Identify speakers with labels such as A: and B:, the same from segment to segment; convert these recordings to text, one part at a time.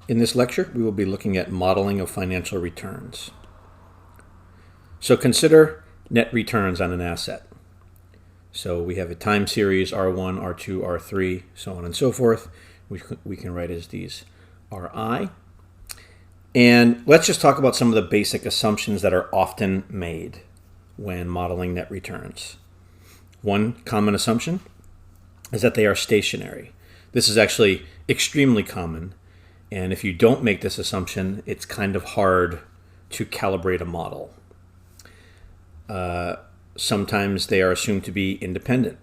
A: In this lecture, we will be looking at modeling of financial returns. So consider net returns on an asset. So we have a time series, R1, R2, R3, so on and so forth. We can write as these Ri. And let's just talk about some of the basic assumptions that are often made when modeling net returns. One common assumption is that they are stationary. This is actually extremely common. And if you don't make this assumption, it's kind of hard to calibrate a model. Sometimes they are assumed to be independent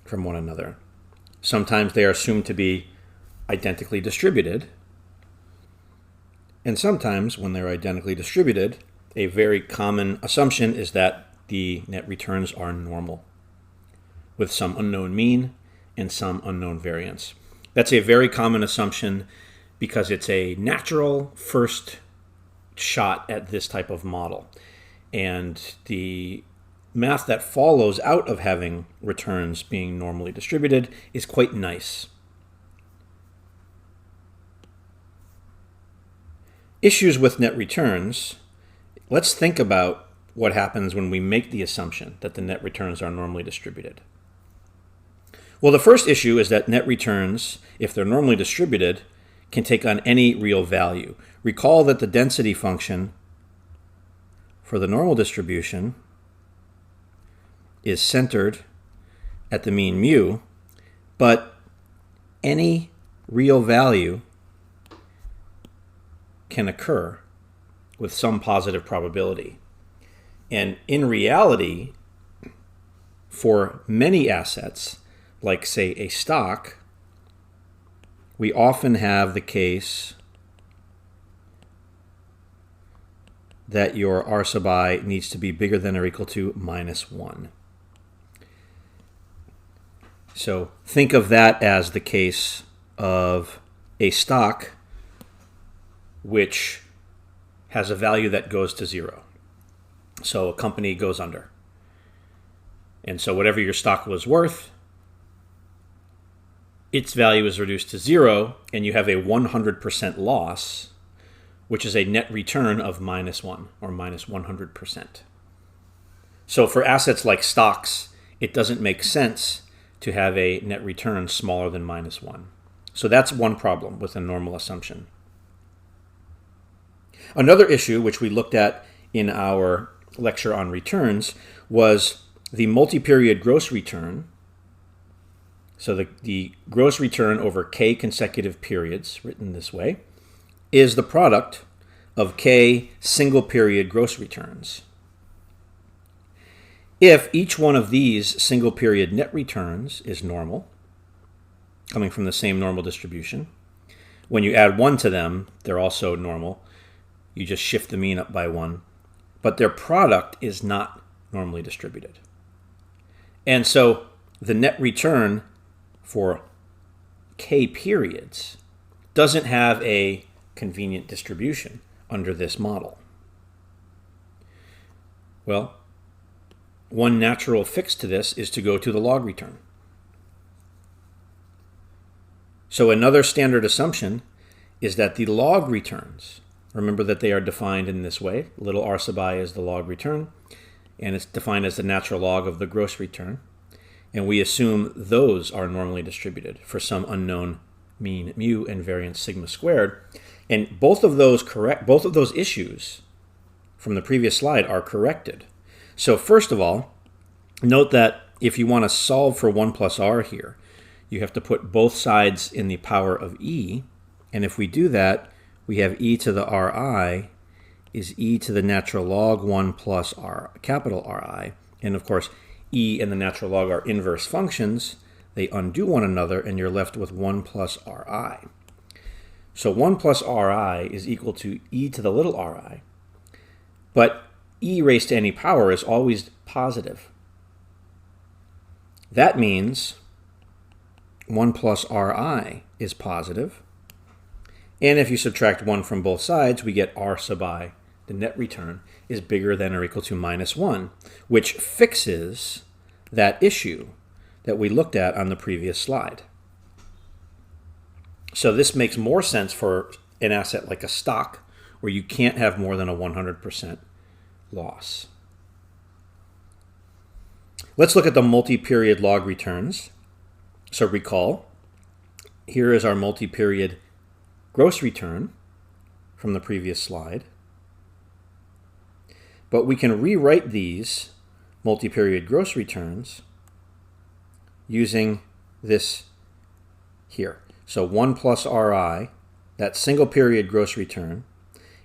A: from one another. Sometimes they are assumed to be identically distributed. And sometimes when they're identically distributed, a very common assumption is that the net returns are normal, with some unknown mean and some unknown variance. That's a very common assumption because it's a natural first shot at this type of model. And the math that follows out of having returns being normally distributed is quite nice. Issues with net returns. Let's think about what happens when we make the assumption that the net returns are normally distributed. Well, the first issue is that net returns, if they're normally distributed, can take on any real value. Recall that the density function for the normal distribution is centered at the mean mu, but any real value can occur with some positive probability. And in reality, for many assets, like say a stock, we often have the case that your R sub I needs to be bigger than or equal to -1. So think of that as the case of a stock which has a value that goes to 0. So a company goes under. And so whatever your stock was worth, its value is reduced to 0, and you have a 100% loss, which is a net return of -1 or -100%. So for assets like stocks, it doesn't make sense to have a net return smaller than -1. So that's one problem with a normal assumption. Another issue, which we looked at in our lecture on returns, was the multi-period gross return. So the gross return over k consecutive periods, written this way, is the product of k single period gross returns. If each one of these single period net returns is normal, coming from the same normal distribution, when you add 1 to them, they're also normal. You just shift the mean up by 1. But their product is not normally distributed. And so the net return for k periods doesn't have a convenient distribution under this model. Well, one natural fix to this is to go to the log return. So another standard assumption is that the log returns, remember that they are defined in this way, little r sub I is the log return, and it's defined as the natural log of the gross return, and we assume those are normally distributed for some unknown mean mu and variance sigma squared. And both of those issues from the previous slide are corrected. So first of all, note that if you want to solve for 1 plus r here, you have to put both sides in the power of e. And if we do that, we have e to the ri is e to the natural log 1 plus r, capital Ri. And of course, e and the natural log are inverse functions. They undo one another, and you're left with 1 plus ri. So 1 plus ri is equal to e to the little ri. But e raised to any power is always positive. That means 1 plus ri is positive. And if you subtract 1 from both sides, we get r sub I, the net return, is bigger than or equal to -1, which fixes that issue that we looked at on the previous slide. So this makes more sense for an asset like a stock, where you can't have more than a 100% loss. Let's look at the multi-period log returns. So recall, here is our multi-period gross return from the previous slide. But we can rewrite these multi-period gross returns using this here. So 1 plus RI, that single period gross return,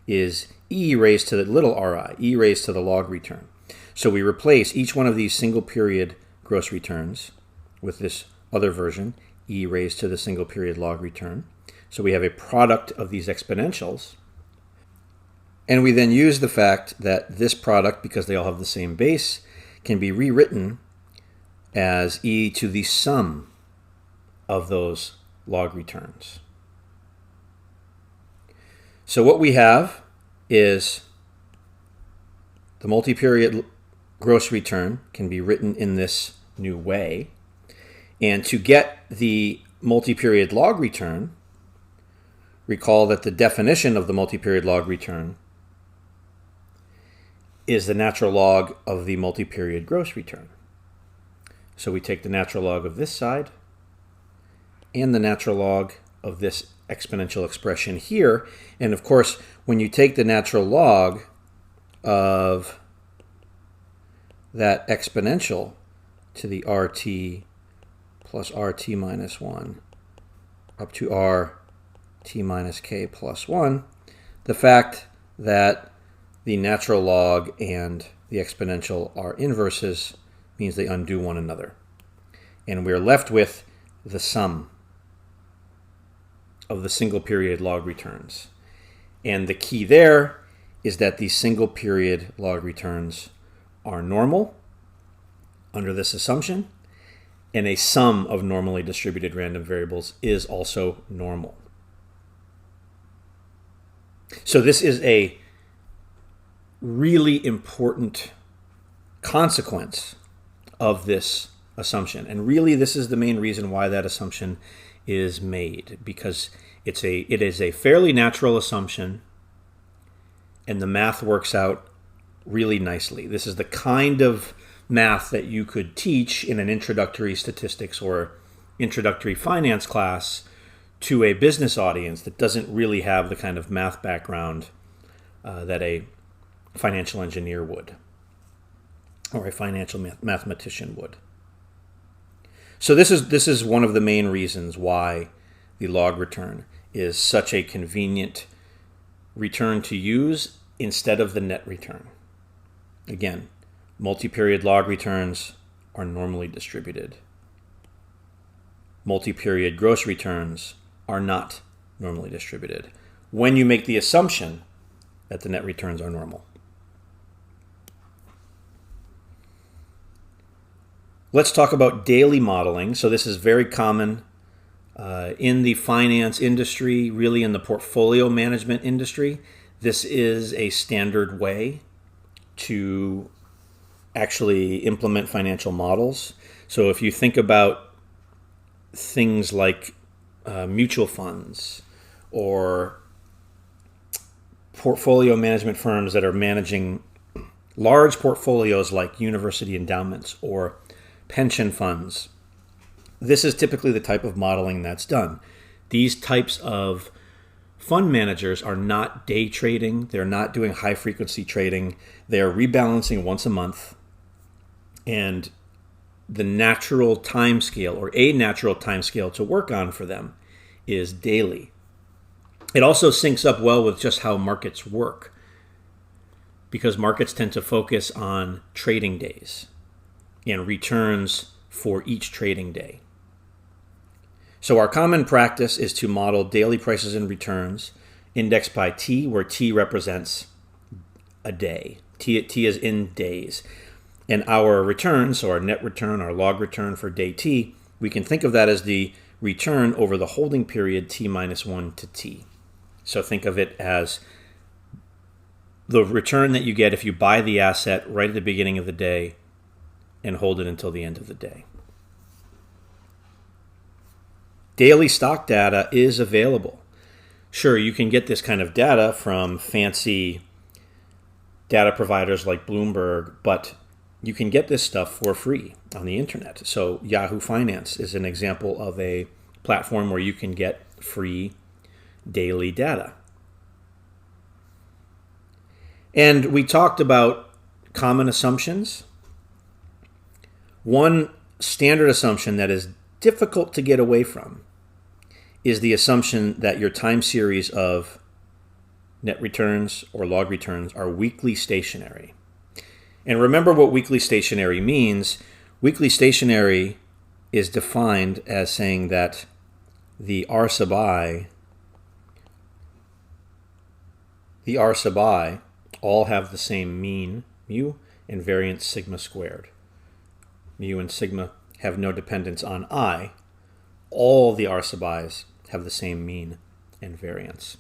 A: is E raised to the little ri, E raised to the log return. So we replace each one of these single period gross returns with this other version, E raised to the single period log return. So we have a product of these exponentials. And we then use the fact that this product, because they all have the same base, can be rewritten as E to the sum of those log returns. So what we have is the multi-period gross return can be written in this new way. And to get the multi-period log return, recall that the definition of the multi-period log return is the natural log of the multi-period gross return. So we take the natural log of this side and the natural log of this exponential expression here. And of course, when you take the natural log of that exponential to the RT plus RT minus 1 up to RT minus K plus 1, the fact that the natural log and the exponential are inverses means they undo one another. And we're left with the sum of the single period log returns. And the key there is that these single period log returns are normal under this assumption, and a sum of normally distributed random variables is also normal. So this is a really important consequence of this assumption. And really, this is the main reason why that assumption is made, because it is a fairly natural assumption, and the math works out really nicely. This is the kind of math that you could teach in an introductory statistics or introductory finance class to a business audience that doesn't really have the kind of math background that a financial engineer would, or a financial mathematician would. So this is one of the main reasons why the log return is such a convenient return to use instead of the net return. Again, multi-period log returns are normally distributed. Multi-period gross returns are not normally distributed when you make the assumption that the net returns are normal. Let's talk about daily modeling. So this is very common in the finance industry, really in the portfolio management industry. This is a standard way to actually implement financial models. So if you think about things like mutual funds or portfolio management firms that are managing large portfolios like university endowments or pension funds, this is typically the type of modeling that's done. These types of fund managers are not day trading. They're not doing high frequency trading. They're rebalancing once a month. And the natural time scale, or a natural time scale to work on for them, is daily. It also syncs up well with just how markets work, because markets tend to focus on trading days and returns for each trading day. So our common practice is to model daily prices and returns indexed by T, where T represents a day. T is in days. And our return, so our net return, our log return for day T, we can think of that as the return over the holding period T minus 1 to T. So think of it as the return that you get if you buy the asset right at the beginning of the day and hold it until the end of the day. Daily stock data is available. Sure, you can get this kind of data from fancy data providers like Bloomberg, but you can get this stuff for free on the internet. So Yahoo Finance is an example of a platform where you can get free daily data. And we talked about common assumptions. One standard assumption that is difficult to get away from is the assumption that your time series of net returns or log returns are weakly stationary. And remember what weakly stationary means. Weakly stationary is defined as saying that the R sub I all have the same mean, mu, and variance sigma squared. Mu and sigma have no dependence on I. All the R sub i's have the same mean and variance.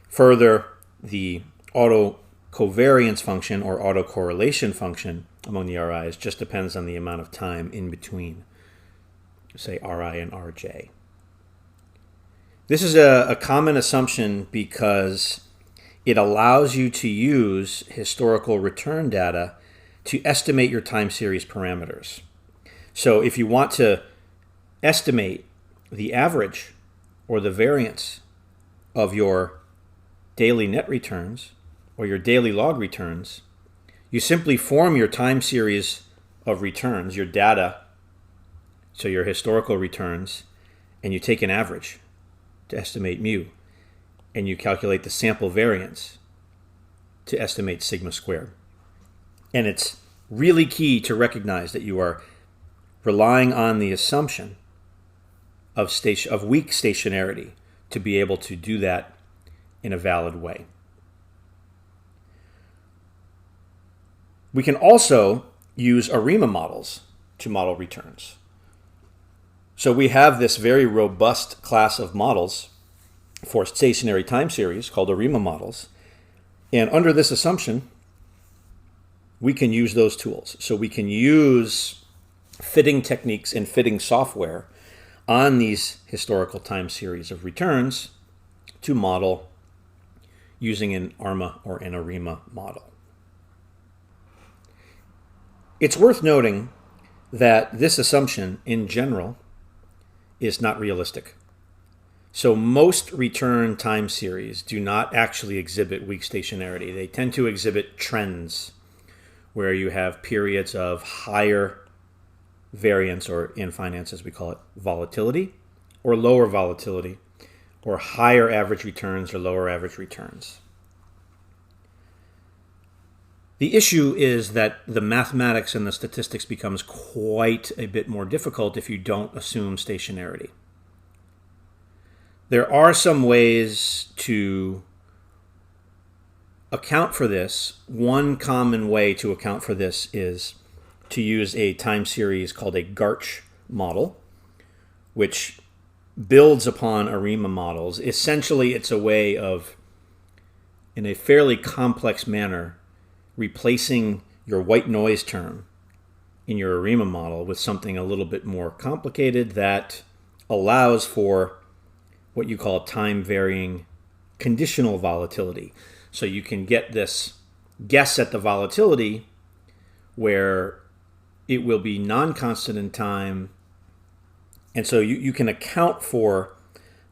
A: Further, the autocovariance function or autocorrelation function among the RI's just depends on the amount of time in between, say, RI and RJ. This is a common assumption because it allows you to use historical return data to estimate your time series parameters. So if you want to estimate the average or the variance of your daily net returns or your daily log returns, you simply form your time series of returns, your data, so your historical returns, and you take an average to estimate mu, and you calculate the sample variance to estimate sigma squared. And it's really key to recognize that you are relying on the assumption of weak stationarity to be able to do that in a valid way. We can also use ARIMA models to model returns. So we have this very robust class of models for stationary time series called ARIMA models. And under this assumption, we can use those tools. So we can use fitting techniques and fitting software on these historical time series of returns to model using an ARMA or an ARIMA model. It's worth noting that this assumption in general is not realistic. So most return time series do not actually exhibit weak stationarity. They tend to exhibit trends where you have periods of higher variance, or in finance as we call it, volatility, or lower volatility, or higher average returns or lower average returns. The issue is that the mathematics and the statistics becomes quite a bit more difficult if you don't assume stationarity. There are some ways to account for this. One common way to account for this is to use a time series called a Garch model, which builds upon ARIMA models. Essentially, it's a way of, in a fairly complex manner, replacing your white noise term in your ARIMA model with something a little bit more complicated that allows for what you call time-varying conditional volatility. So you can get this guess at the volatility where it will be non-constant in time. And so you can account for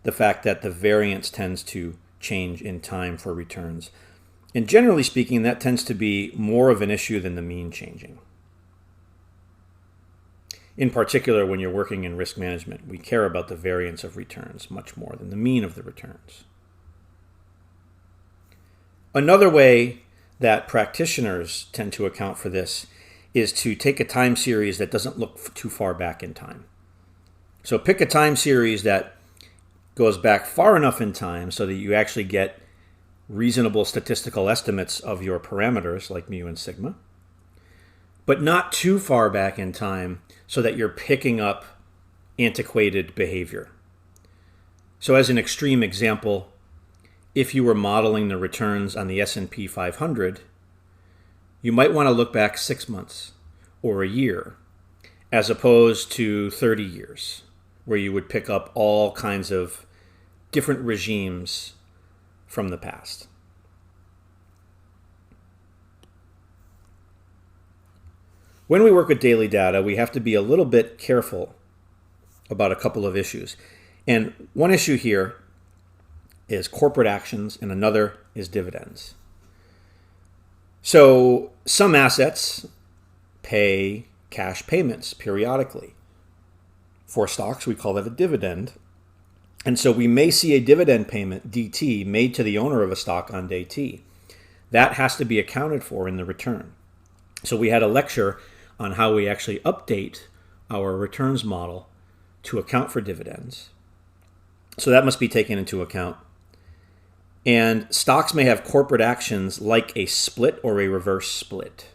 A: the fact that the variance tends to change in time for returns. And generally speaking, that tends to be more of an issue than the mean changing. In particular, when you're working in risk management, we care about the variance of returns much more than the mean of the returns. Another way that practitioners tend to account for this is to take a time series that doesn't look too far back in time. So pick a time series that goes back far enough in time so that you actually get reasonable statistical estimates of your parameters like mu and sigma, but not too far back in time so that you're picking up antiquated behavior. So as an extreme example, if you were modeling the returns on the S&P 500, you might want to look back 6 months or a year as opposed to 30 years, where you would pick up all kinds of different regimes from the past. When we work with daily data, we have to be a little bit careful about a couple of issues. And one issue here is corporate actions, and another is dividends. So some assets pay cash payments periodically. For stocks, we call that a dividend. And so we may see a dividend payment, DT, made to the owner of a stock on day T. That has to be accounted for in the return. So we had a lecture on how we actually update our returns model to account for dividends. So that must be taken into account. And stocks may have corporate actions like a split or a reverse split.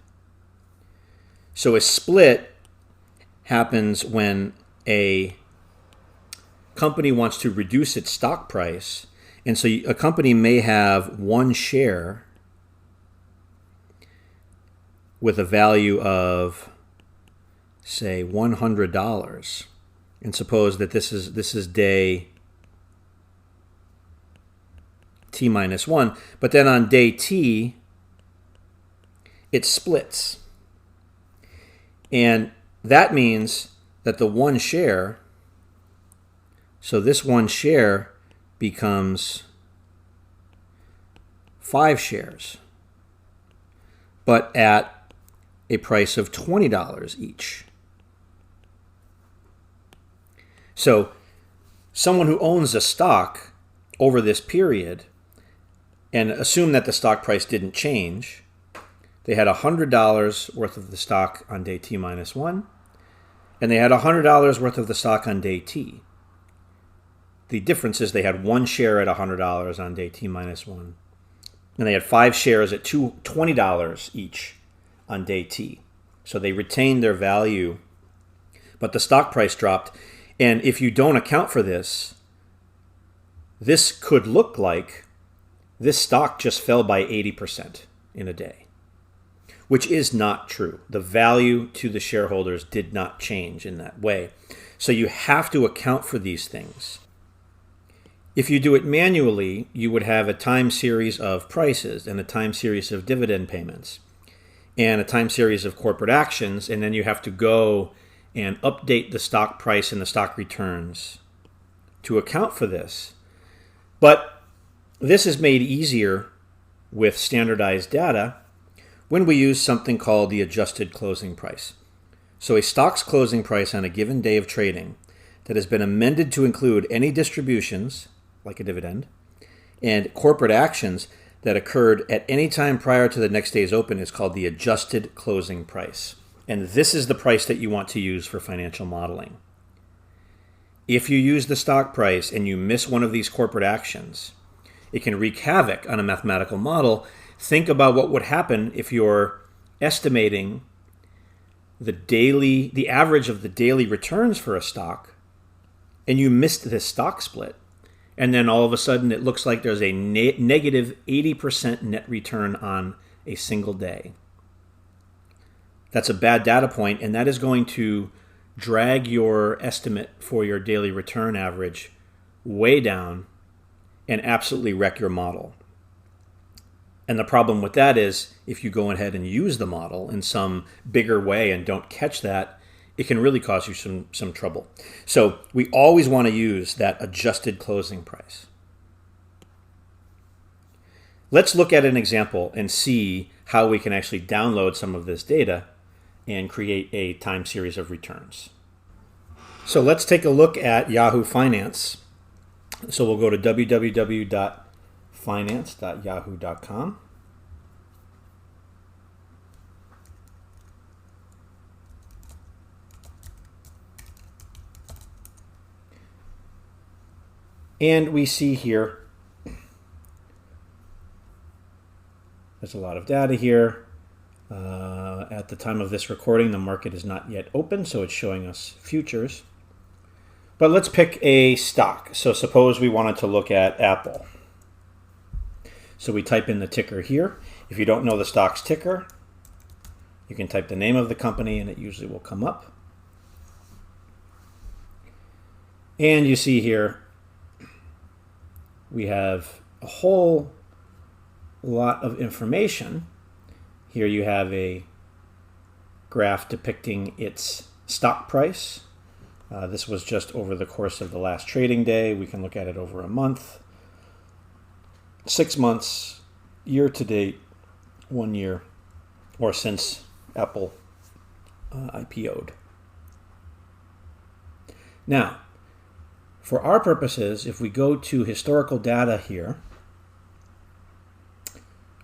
A: So a split happens when a company wants to reduce its stock price. And so a company may have one share with a value of, say, $100. And suppose that this is day T minus 1. But then on day T, it splits. And that means that the one share, so this one share becomes 5 shares, but at a price of $20 each. So someone who owns a stock over this period, and assume that the stock price didn't change, they had $100 worth of the stock on day T minus 1, and they had $100 worth of the stock on day T. The difference is they had one share at $100 on day T minus 1, and they had 5 shares at $20 each on day T. So they retained their value, but the stock price dropped. And if you don't account for this, this could look like this stock just fell by 80% in a day, which is not true. The value to the shareholders did not change in that way. So you have to account for these things. If you do it manually, you would have a time series of prices and a time series of dividend payments and a time series of corporate actions, and then you have to go and update the stock price and the stock returns to account for this. But this is made easier with standardized data when we use something called the adjusted closing price. So a stock's closing price on a given day of trading that has been amended to include any distributions, like a dividend, and corporate actions that occurred at any time prior to the next day's open is called the adjusted closing price. And this is the price that you want to use for financial modeling. If you use the stock price and you miss one of these corporate actions, it can wreak havoc on a mathematical model. Think about what would happen if you're estimating the average of the daily returns for a stock, and you missed this stock split. And then all of a sudden it looks like there's a negative 80% net return on a single day. That's a bad data point, and that is going to drag your estimate for your daily return average way down and absolutely wreck your model. And the problem with that is if you go ahead and use the model in some bigger way and don't catch that, it can really cause you some trouble. So we always want to use that adjusted closing price. Let's look at an example and see how we can actually download some of this data and create a time series of returns. So let's take a look at Yahoo Finance. So we'll go to www.finance.yahoo.com. And we see here, there's a lot of data here. At the time of this recording, the market is not yet open, so it's showing us futures. But let's pick a stock. So suppose we wanted to look at Apple. So we type in the ticker here. If you don't know the stock's ticker, you can type the name of the company and it usually will come up. And you see here, we have a whole lot of information. Here you have a graph depicting its stock price. This was just over the course of the last trading day. We can look at it over a month, 6 months, year to date, 1 year, or since Apple IPO'd. Now, for our purposes, if we go to historical data here,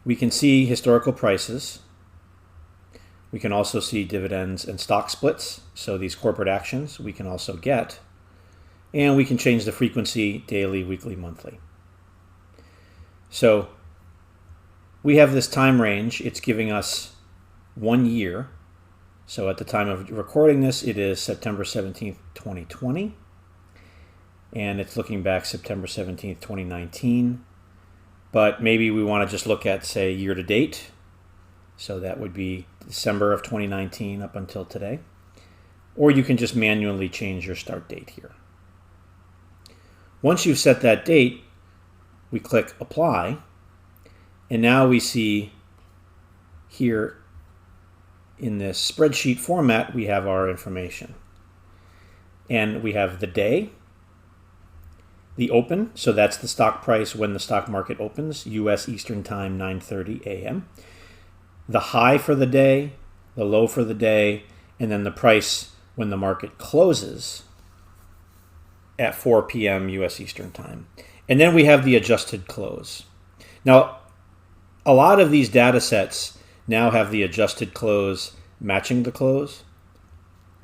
A: we can see historical prices. We can also see dividends and stock splits, so these corporate actions we can also get. And we can change the frequency daily, weekly, monthly. So we have this time range. It's giving us 1 year. So at the time of recording this, it is September 17th, 2020. And it's looking back September 17th, 2019. But maybe we want to just look at, say, year to date. So that would be December of 2019 up until today. Or you can just manually change your start date here. Once you've set that date, we click Apply. And now we see here in this spreadsheet format, we have our information. And we have the day, the open, so that's the stock price when the stock market opens, U.S. Eastern Time, 9:30 a.m. The high for the day, the low for the day, and then the price when the market closes at 4 p.m. U.S. Eastern Time. And then we have the adjusted close. Now, a lot of these data sets now have the adjusted close matching the close,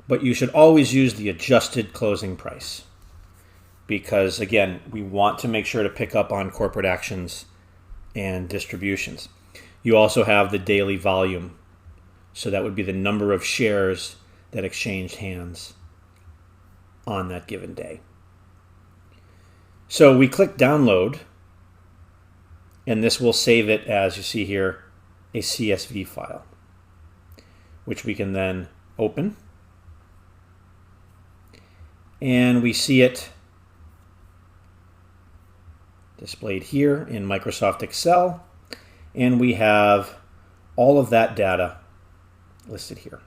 A: but you should always use the adjusted closing price because, again, we want to make sure to pick up on corporate actions and distributions. You also have the daily volume, so that would be the number of shares that exchanged hands on that given day. So we click Download, and this will save it as, you see here, a CSV file, which we can then open. And we see it displayed here in Microsoft Excel. And we have all of that data listed here.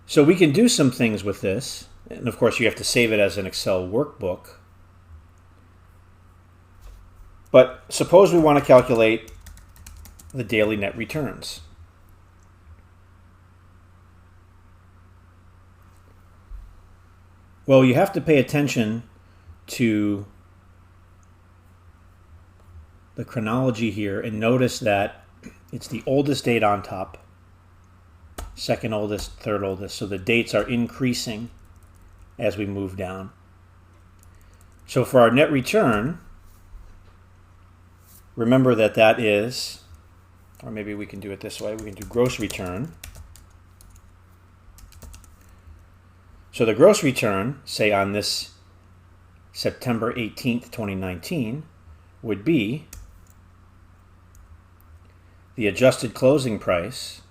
A: So we can do some things with this. And of course, you have to save it as an Excel workbook. But suppose we want to calculate the daily net returns. Well, you have to pay attention to the chronology here and notice that it's the oldest date on top, second oldest, third oldest. So the dates are increasing as we move down. So for our net return, remember that that is, or maybe we can do it this way, we can do gross return. So the gross return, say on this September 18th, 2019, would be the adjusted closing price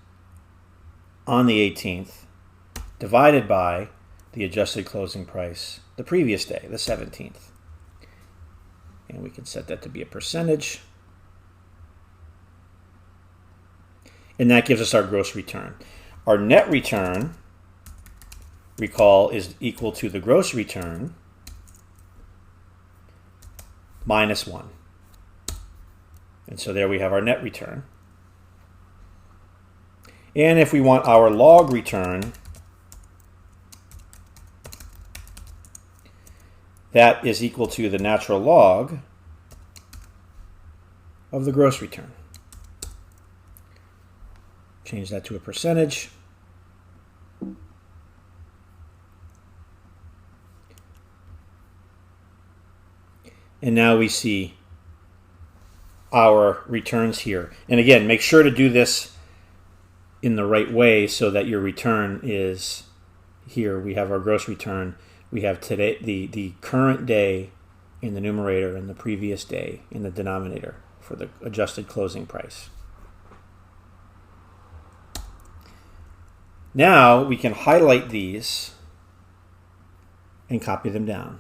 A: on the 18th divided by the adjusted closing price the previous day, the 17th. And we can set that to be a percentage. And that gives us our gross return. Our net return, recall, is equal to the gross return minus 1. And so there we have our net return. And if we want our log return, that is equal to the natural log of the gross return. Change that to a percentage. And now we see our returns here. And again, make sure to do this in the right way so that your return is here. We have our gross return. We have today the current day in the numerator and the previous day in the denominator for the adjusted closing price. Now we can highlight these and copy them down.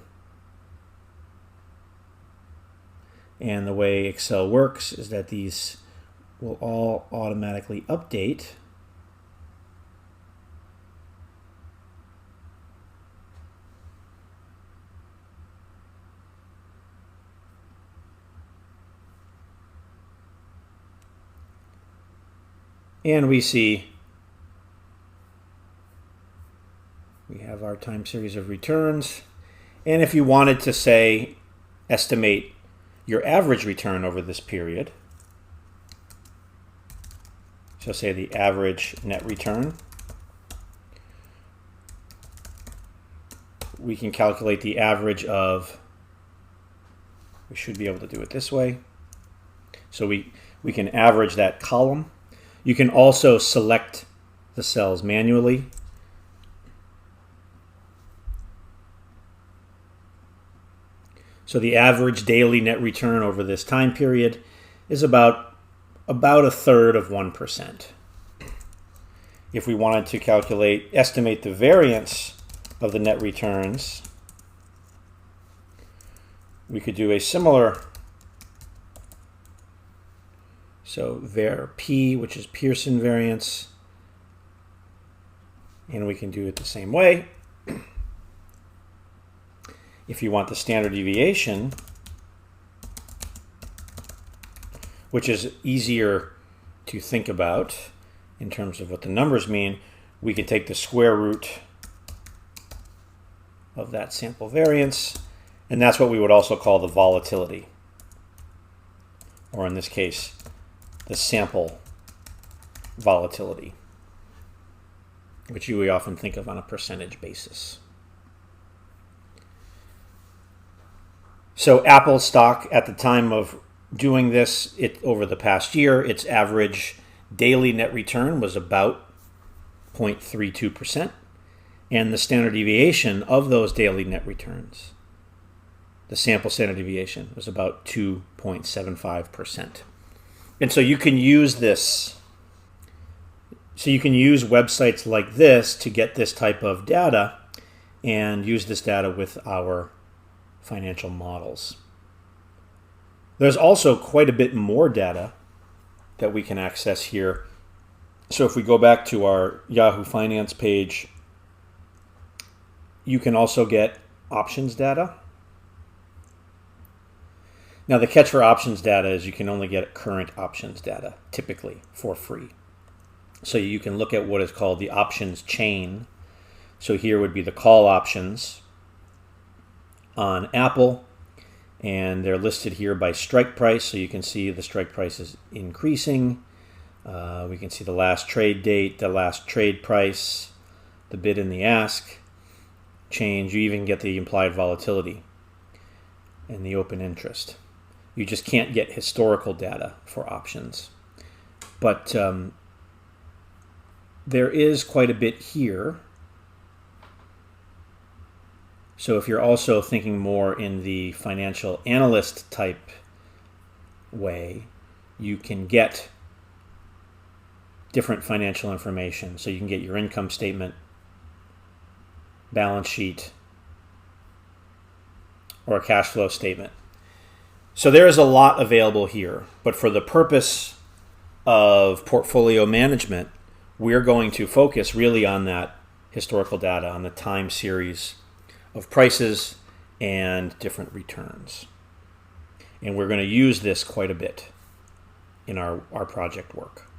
A: And the way Excel works is that these will all automatically update and we see we have our time series of returns. And if you wanted to, say, estimate your average return over this period, so say the average net return, we can calculate the average of, we should be able to do it this way. So we can average that column. You can also select the cells manually. So the average daily net return over this time period is about 1/3 of 1%. If we wanted to estimate the variance of the net returns, we could do a similar, so var P, which is Pearson variance, and we can do it the same way. If you want the standard deviation, which is easier to think about in terms of what the numbers mean, we could take the square root of that sample variance, and that's what we would also call the volatility, or in this case, the sample volatility, which we often think of on a percentage basis. So Apple stock at the time of doing this, over the past year, its average daily net return was about 0.32%, and the standard deviation of those daily net returns, the sample standard deviation, was about 2.75%. And so you can use this. So you can use websites like this to get this type of data and use this data with our financial models. There's also quite a bit more data that we can access here. So if we go back to our Yahoo Finance page, you can also get options data. Now the catch for options data is you can only get current options data, typically for free. So you can look at what is called the options chain. So here would be the call options on Apple, and they're listed here by strike price, so you can see the strike price is increasing. We can see the last trade date, the last trade price, the bid and the ask change. You even get the implied volatility and the open interest. You just can't get historical data for options. But there is quite a bit here. So if you're also thinking more in the financial analyst type way, you can get different financial information. So you can get your income statement, balance sheet, or a cash flow statement. So there is a lot available here, but for the purpose of portfolio management, we're going to focus really on that historical data, on the time series of prices and different returns. And we're going to use this quite a bit in our project work.